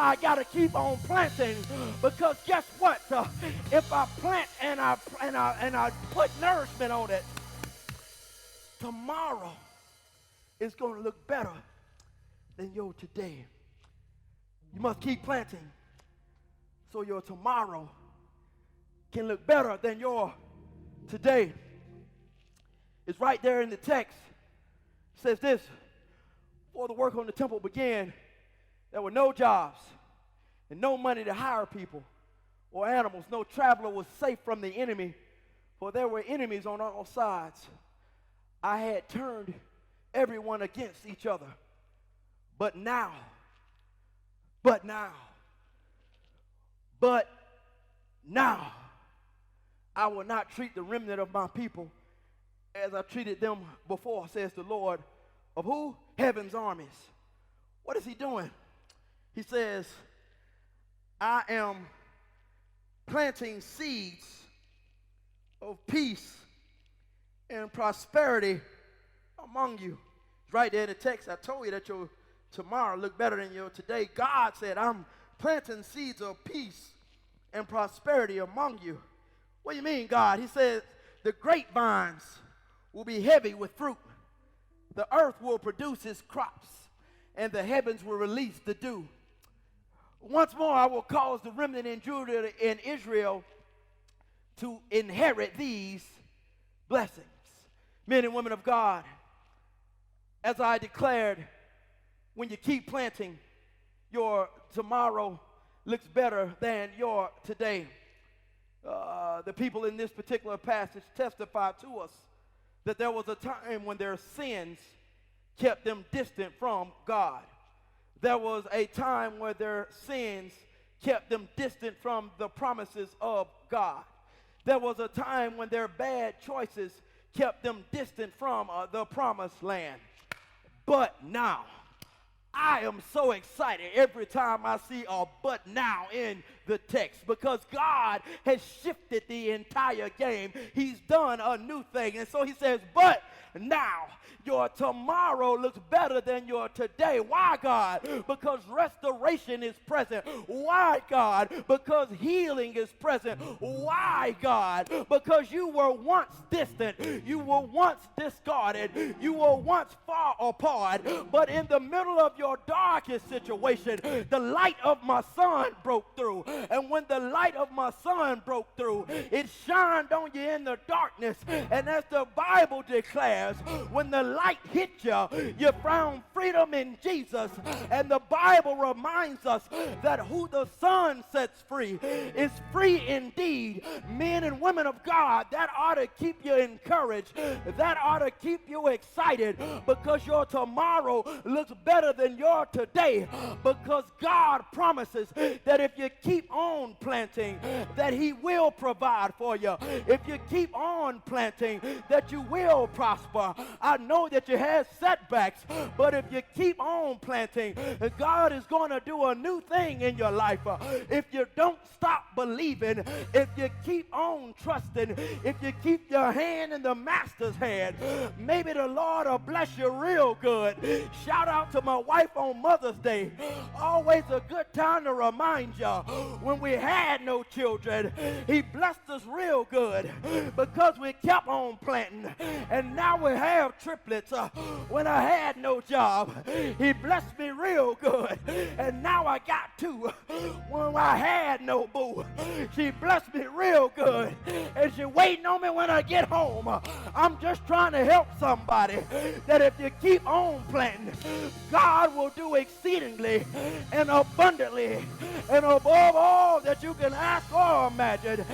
why I got to keep on planting, because guess what? If I plant and I put nourishment on it, tomorrow is going to look better than your today. You must keep planting so your tomorrow can look better than your today. It's right there in the text. It says this: before the work on the temple began, there were no jobs and no money to hire people or animals. No traveler was safe from the enemy, for there were enemies on all sides. I had turned everyone against each other. But now, I will not treat the remnant of my people as I treated them before, says the Lord of who? Heaven's armies. What is he doing? He says, I am planting seeds of peace and prosperity among you. Right there in the text, I told you that your tomorrow look better than your today. God said, I'm planting seeds of peace and prosperity among you. What do you mean, God? He said, the grapevines will be heavy with fruit. The earth will produce its crops, and the heavens will release the dew. Once more, I will cause the remnant in Judah and Israel to inherit these blessings. Men and women of God, as I declared, when you keep planting, your tomorrow looks better than your today. The people in this particular passage testify to us that there was a time when their sins kept them distant from God. There was a time where their sins kept them distant from the promises of God. There was a time when their bad choices kept them distant from the promised land. But now, I am so excited every time I see a but now in the text, because God has shifted the entire game. He's done a new thing. And so he says, but now your tomorrow looks better than your today. Why, God? Because restoration is present. Why, God? Because healing is present. Why, God? Because you were once distant. You were once discarded. You were once far apart. But in the middle of your darkest situation, the light of my son broke through. And when the light of my son broke through, it shined on you in the darkness. And as the Bible declares, when the light hit you, you found freedom in Jesus. And the Bible reminds us that who the Son sets free is free indeed. Men and women of God, that ought to keep you encouraged. That ought to keep you excited, because your tomorrow looks better than your today. Because God promises that if you keep on planting, that he will provide for you. If you keep on planting, that you will prosper. I know that you have setbacks, but if you keep on planting, God is going to do a new thing in your life. If you don't stop believing, if you keep on trusting, if you keep your hand in the master's hand, maybe the Lord will bless you real good. Shout out to my wife on Mother's Day. Always a good time to remind you, when we had no children, he blessed us real good because we kept on planting. And now we have triplets. When I had no job, he blessed me real good. And now I got two. When I had no boo, she blessed me real good. And she waiting on me when I get home. I'm just trying to help somebody that if you keep on planting, God will do exceedingly and abundantly and above all that you can ask or imagine.